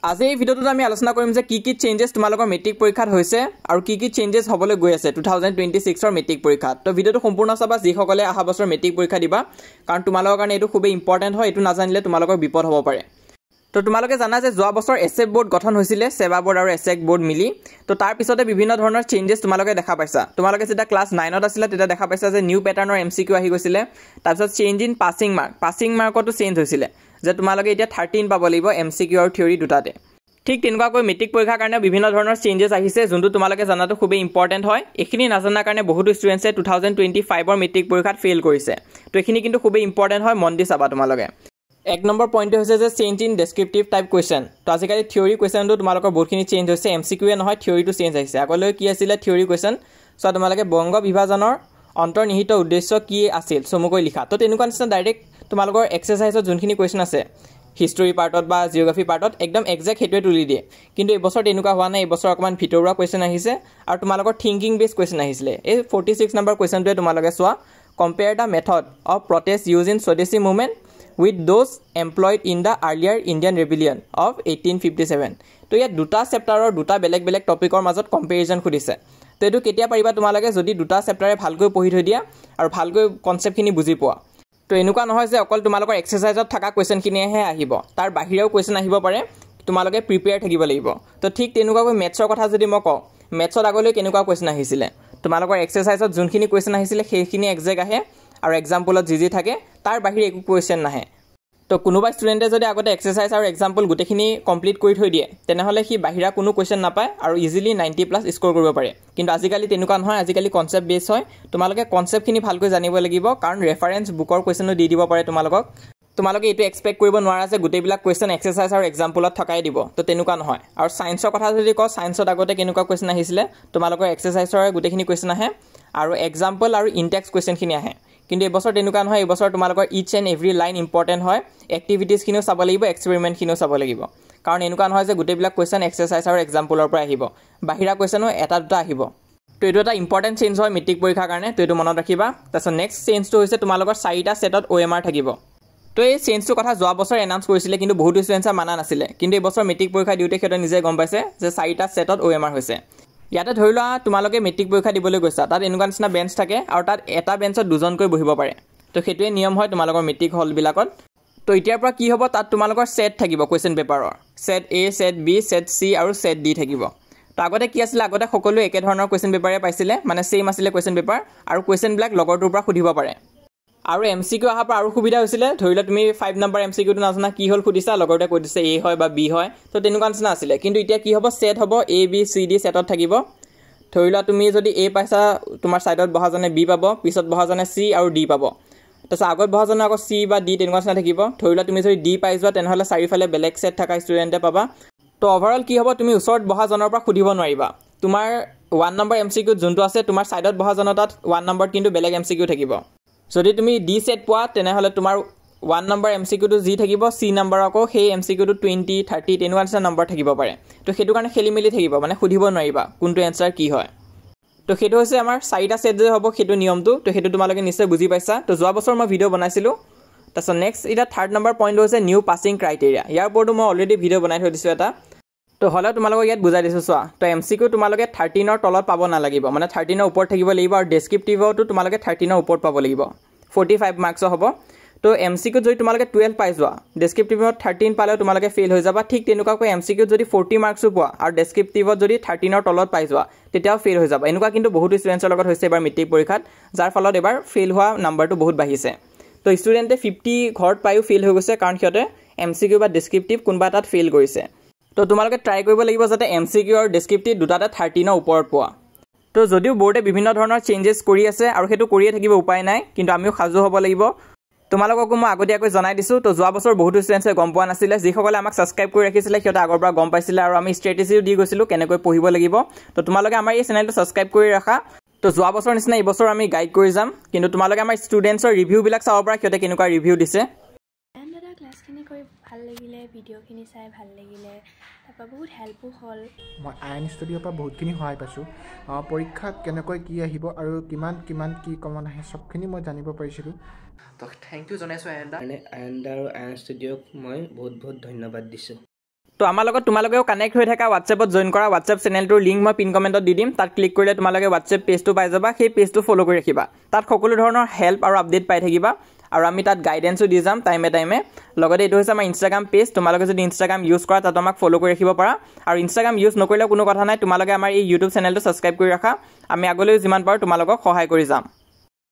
আজি এই ভিডিওটোত আমি আলোচনা কৰিম যে কি চেঞ্জেছ তোমালোকৰ মেট্ৰিক পৰীক্ষাত হৈছে আৰু কি চেঞ্জেছ হ'বলৈ গৈ আছে 2026 ৰ মেট্ৰিক পৰীক্ষাত। তো ভিডিওটো সম্পূৰ্ণ চাবা যিসকলে অহা বছৰ মেট্ৰিক পৰীক্ষা দিবা, কাৰণ তোমালোকৰ কাৰণে এইটো খুবেই ইম্পৰ্টেণ্ট হয়। এইটো নাজানিলে তোমালোকৰ বিপদ হ'ব পাৰে। তো তোমালোকে জানা যে যোৱা বছৰ এছএফ বোৰ্ড গঠন হৈছিলে, সেৱা বোৰ্ড আৰু এছএক বোৰ্ড মিলি। তো তাৰ পিছতে বিভিন্ন ধৰণৰ চেঞ্জেছ তোমালোকে দেখা পাইছা। তোমালোকে যেতিয়া ক্লাছ 9ত আছিলা তেতিয়া দেখা পাইছা যে নিউ পেটাৰ্নৰ MCQ আহি গৈছিলে। তাৰপিছত চেঞ্জ ইন পাছিং মাৰ্কতো চেঞ্জ হৈছিলে যে তোমালোকে এতিয়া 13 পাব লাগিব MCQ আৰু থিয়ৰী দুটাতে। ঠিক তেনেকুৱাকৈ মেট্ৰিক পৰীক্ষাৰ কাৰণে বিভিন্ন ধৰণৰ চেঞ্জেছ আহিছে, যোনটো তোমালোকে জানাটো খুবেই ইম্পৰ্টেণ্ট হয়। এইখিনি নাজানাৰ কাৰণে বহুতো ষ্টুডেণ্টছে 2025ৰ মেট্ৰিক পৰীক্ষাত ফেইল কৰিছে। তো এইখিনি কিন্তু খুবেই ইম্পৰ্টেণ্ট হয়, মন দি চাবা তোমালোকে। 1 নম্বৰ পইণ্টটো হৈছে যে change in descriptive type question. তো আজিকালি থিয়ৰী কুৱেশ্যনটো তোমালোকৰ বহুতখিনি চেঞ্জ হৈছে, MCQয়ে নহয় থিয়ৰীটো চেঞ্জ আহিছে। আগলৈ কি আছিলে থিয়ৰী কুৱেশ্যন, চ' তোমালোকে বংগ বিভাজনৰ অন্তৰ্নিহিত উদ্দেশ্য কি আছিল চমুকৈ লিখা। তো তেনেকুৱা নিচিনা ডাইৰেক্ট তোমালোকৰ এক্সাৰচাইজত যোনখিনি কুৱেশ্যন আছে হিষ্টৰী পাৰ্টত বা জিঅ'গ্ৰাফী পাৰ্টত একদম একজেক্ট সেইটোৱে তুলি দিয়ে। কিন্তু এইবছৰ তেনেকুৱা হোৱা নাই, এইবছৰ অকণমান ভিতৰুৱা কুৱেশ্যন আহিছে আৰু তোমালোকৰ থিংকিং বেছ কুৱেশ্যন আহিছিলে। এই 46 নম্বৰ কুৱেশ্যনটোৱে তোমালোকে চোৱা, compare the method of protest use in Swadeshi movement with those employed in the earlier Indian rebellion of 1857। তো ইয়াত দুটা চেপ্টাৰৰ দুটা বেলেগ বেলেগ টপিকৰ মাজত কম্পেৰিজন সুধিছে। তো এইটো কেতিয়া পাৰিবা তোমালোকে, যদি দুটা চেপ্টাৰে ভালকৈ পঢ়ি থৈ দিয়া আৰু ভালকৈ কনচেপ্টখিনি বুজি পোৱা। তো এনেকুৱা নহয় যে অকল তোমালোকৰ এক্সাৰচাইজত থকা কুৱেশ্যনখিনিহে আহিব, তাৰ বাহিৰেও কুৱেশ্যন আহিব পাৰে, তোমালোকে প্ৰিপেয়াৰ থাকিব লাগিব। তো ঠিক তেনেকুৱাকৈ মেথছৰ কথা যদি মই কওঁ, মেথছত আগলৈ কেনেকুৱা কুৱেশ্যন আহিছিলে, তোমালোকৰ এক্সাৰচাইজত যোনখিনি কুৱেশ্যন আহিছিলে সেইখিনি একজেক্ট আহে আৰু এক্সাম্পলত যি থাকে তাৰ বাহিৰে একো কুৱেশ্যন নাহে। তো কোনোবা ষ্টুডেণ্টে যদি আগতে এক্সাৰচাইজ আৰু এক্সাম্পল গোটেইখিনি কমপ্লিট কৰি থৈ দিয়ে, তেনেহ'লে সি বাহিৰা কোনো কুৱেশ্যন নাপায় আৰু ইজিলি 90+ স্ক'ৰ কৰিব পাৰে। কিন্তু আজিকালি তেনেকুৱা নহয়, আজিকালি কনচেপ্ট বেছ হয়। তোমালোকে কনচেপ্টখিনি ভালকৈ জানিব লাগিব, কাৰণ ৰেফাৰেঞ্চ বুকৰ কুৱেশ্যনো দি দিব পাৰে তোমালোকক। তোমালোকে এইটো এক্সপেক্ট কৰিব নোৱাৰা যে গোটেইবিলাক কুৱেশ্যন এক্সাৰচাইজ আৰু এক্সাম্পলত থকাই দিব, তো তেনেকুৱা নহয়। আৰু ছায়েন্সৰ কথা যদি কওঁ, ছায়েন্সত আগতে কেনেকুৱা কুৱেশ্যন আহিছিলে, তোমালোকৰ এক্সাৰচাইজৰ গোটেইখিনি কুৱেশ্যন আহে আৰু এক্সাম্পল আৰু ইনটেক্স কুৱেশ্যনখিনি আহে। কিন্তু এইবছৰ তেনেকুৱা নহয়, এইবছৰ তোমালোকৰ ইচ এণ্ড এভৰি লাইন ইম্পৰ্টেণ্ট হয়। এক্টিভিটিজখিনিও চাব লাগিব, এক্সপেৰিমেণ্টখিনিও চাব লাগিব, কাৰণ এনেকুৱা নহয় যে গোটেইবিলাক কুৱেশ্যন এক্সাৰচাইজ আৰু এক্সাম্পলৰ পৰা আহিব, বাহিৰা কুৱেশ্যনো এটা দুটা আহিব। তো এইটো এটা ইম্পৰ্টেণ্ট চেঞ্জ হয় মেট্ৰিক পৰীক্ষাৰ কাৰণে, তো এইটো মনত ৰাখিবা। তাৰপিছত নেক্সট চেঞ্জটো হৈছে তোমালোকৰ 4টা ছেটত OMR থাকিব। তো এই চেঞ্জটোৰ কথা যোৱা বছৰ এনাউন্স কৰিছিলে, কিন্তু বহুতো ষ্টুডেণ্টছে মানা নাছিলে। কিন্তু এইবছৰ মেট্ৰিক পৰীক্ষা দিওঁতে সিহঁতে নিজে গম পাইছে যে 4টা ছেটত OMR হৈছে। ইয়াতে ধৰি লোৱা তোমালোকে মেট্ৰিক পৰীক্ষা দিবলৈ গৈছা, তাত এনেকুৱা নিচিনা বেঞ্চ থাকে আৰু তাত এটা বেঞ্চত দুজনকৈ বহিব পাৰে। তো সেইটোৱে নিয়ম হয় তোমালোকৰ মেট্ৰিক হলবিলাকত। তো এতিয়াৰ পৰা কি হ'ব, তাত তোমালোকৰ ছেট থাকিব কুৱেশ্যন পেপাৰৰ, set A, set B, set C আৰু ছেট D থাকিব। তো আগতে কি আছিলে, আগতে সকলোৱে একেধৰণৰ কুৱেশ্যন পেপাৰে পাইছিলে, মানে ছেইম আছিলে কুৱেশ্যন পেপাৰ, আৰু কুৱেশ্যনবিলাক লগৰটোৰ পৰা সুধিব পাৰে। আৰু MCQ অহাৰ পৰা আৰু সুবিধা হৈছিলে, ধৰি লোৱা তুমি 5 নম্বৰ MCQটো নাজানা, কি হ'ল সুধিছা, লগৰটোৱে কৈ দিছে A হয় বা B হয়, তো তেনেকুৱা নিচিনা আছিলে। কিন্তু এতিয়া কি হ'ব, ছেট হ'ব, A, B, C, D ছেটত থাকিব। ধৰি লোৱা তুমি যদি A পাইছা, তোমাৰ ছাইডত বহাজনে B পাব, পিছত বহাজনে C আৰু D পাব। তাৰপিছত আগত বহাজনে আকৌ C বা D তেনেকুৱা নিচিনা থাকিব। ধৰি লোৱা তুমি যদি D পাই যোৱা, তেনেহ'লে চাৰিওফালে বেলেগ ছেট থকা ষ্টুডেণ্টে পাবা। তো অভাৰঅল কি হ'ব, তুমি ওচৰত বহাজনৰ পৰা সুধিব নোৱাৰিবা। তোমাৰ 1 নম্বৰ MCQত যোনটো আছে, তোমাৰ ছাইডত বহাজনৰ তাত 1 নম্বৰত কিন্তু বেলেগ MCQ থাকিব। যদি তুমি D ছেট পোৱা, তেনেহ'লে তোমাৰ 1 নম্বৰ MCQটো যি থাকিব, C নম্বৰ আকৌ সেই MCQটো 20, 30 তেনেকুৱা নিচিনা নম্বৰ থাকিব পাৰে। তো সেইটো কাৰণে খেলি মেলি থাকিব, মানে সুধিব নোৱাৰিবা কোনটো এনচাৰ কি হয়। তো সেইটো হৈছে আমাৰ 4টা ছেট যে হ'ব সেইটো নিয়মটো। তো সেইটো তোমালোকে নিশ্চয় বুজি পাইছা। তো যোৱা বছৰ মই ভিডিঅ' বনাইছিলোঁ। তাৰপিছত নেক্সট এতিয়া 3rd নম্বৰ পইণ্ট হৈছে নিউ পাছিং ক্ৰাইটেৰিয়া। ইয়াৰ ওপৰতো মই অলৰেডি ভিডিঅ' বনাই থৈ দিছোঁ এটা। তো হ'লেও তোমালোকক ইয়াত বুজাই দিছোঁ চোৱা। তো MCQ তোমালোকে 13ৰ তলত পাব নালাগিব, মানে 13ৰ ওপৰত থাকিব লাগিব, আৰু ডেছক্ৰিপটিভতো তোমালোকে 13ৰ ওপৰত পাব লাগিব, 45 মাৰ্কছৰ হ'ব। তো MCQত যদি তোমালোকে 12 পাই যোৱা, ডেছক্ৰিপটিভত 13 পালেও তোমালোকে ফেইল হৈ যাবা। ঠিক তেনেকুৱাকৈ MCQত যদি 40 মাৰ্কছো পোৱা আৰু ডেছক্ৰিপটিভত যদি 13ৰ তলত পাই যোৱা, তেতিয়াও ফেইল হৈ যাবা। এনেকুৱা কিন্তু বহুতো ষ্টুডেণ্টছৰ লগত হৈছে এবাৰ মেট্ৰিক পৰীক্ষাত, যাৰ ফলত এবাৰ ফেইল হোৱা নাম্বাৰটো বহুত বাঢ়িছে। তো ষ্টুডেণ্টে 50 ঘৰত পায়ো ফেইল হৈ গৈছে, কাৰণ সিহঁতে MCQ বা ডেছক্ৰিপটিভ কোনোবা এটাত ফেইল কৰিছে। তো তোমালোকে ট্ৰাই কৰিব লাগিব যাতে MCQ আৰু ডেছক্ৰিপটিভ দুটাতে 13ৰ ওপৰত পোৱা। তো যদিও বৰ্ডে বিভিন্ন ধৰণৰ চেঞ্জেছ কৰি আছে আৰু সেইটো কৰিয়ে থাকিব, উপায় নাই, কিন্তু আমিও সাজু হ'ব লাগিব। তোমালোককো মই আগতীয়াকৈ জনাই দিছোঁ। তো যোৱা বছৰ বহুতো ষ্টুডেণ্টছে গম পোৱা নাছিলে, যিসকলে আমাক ছাবস্ক্ৰাইব কৰি ৰাখিছিলে সিহঁতে আগৰ পৰা গম পাইছিলে, আৰু আমি ষ্ট্ৰেটেজিও দি গৈছিলোঁ কেনেকৈ পঢ়িব লাগিব। তো তোমালোকে আমাৰ এই চেনেলটো ছাবস্ক্ৰাইব কৰি ৰাখা। তো যোৱা বছৰ নিচিনা এইবছৰ আমি গাইড কৰি যাম, কিন্তু তোমালোকে আমাৰ ষ্টুডেণ্টছৰ ৰিভিউবিলাক চাব পৰা, সিহঁতে কেনেকুৱা ৰিভিউ দিছে। দাদা ক্লাছখিনি কৰি ভাল লাগিলে, ভিডিঅ'খিনি চাই ভাল লাগিলে, তাৰপৰা বহুত হেল্পো হ'ল। মই আইন ষ্টুডিঅ'ৰ পৰা বহুতখিনি সহায় পাইছোঁ। পৰীক্ষাত কেনেকৈ কি আহিব আৰু কিমান কি কমন আহে চবখিনি মই জানিব পাৰিছিলোঁ। তো থেংক ইউ জনাইছোঁ আয়ন আৰু আয়ন ষ্টুডিঅ'ক মই বহুত ধন্যবাদ দিছোঁ। তো আমাৰ লগত তোমালোকেও কানেক্ট হৈ থকা হোৱাটছএপত জইন কৰা হোৱাটছএপ চেনেলটোৰ লিংক মই পিন কমেণ্টত দি দিম তাত ক্লিক কৰিলে তোমালোকে হোৱাটছএপ পেজটো পাই যাবা সেই পেজটো ফ'ল' কৰি ৰাখিবা তাত সকলো ধৰণৰ হেল্প আৰু আপডেট পাই থাকিবা আৰু আমি তাত গাইডেন্সো দি যাম টাইমে লগতে এইটো হৈছে আমাৰ ইনষ্টাগ্ৰাম পেজ তোমালোকে যদি ইনষ্টাগ্ৰাম ইউজ কৰা তাত আমাক ফ'ল' কৰি ৰাখিব পাৰা আৰু ইনষ্টাগ্ৰাম ইউজ নকৰিলেও কোনো কথা নাই তোমালোকে আমাৰ এই ইউটিউব চেনেলটো ছাবস্ক্ৰাইব কৰি ৰাখা আমি আগলৈও যিমান পাৰোঁ তোমালোকক সহায় কৰি যাম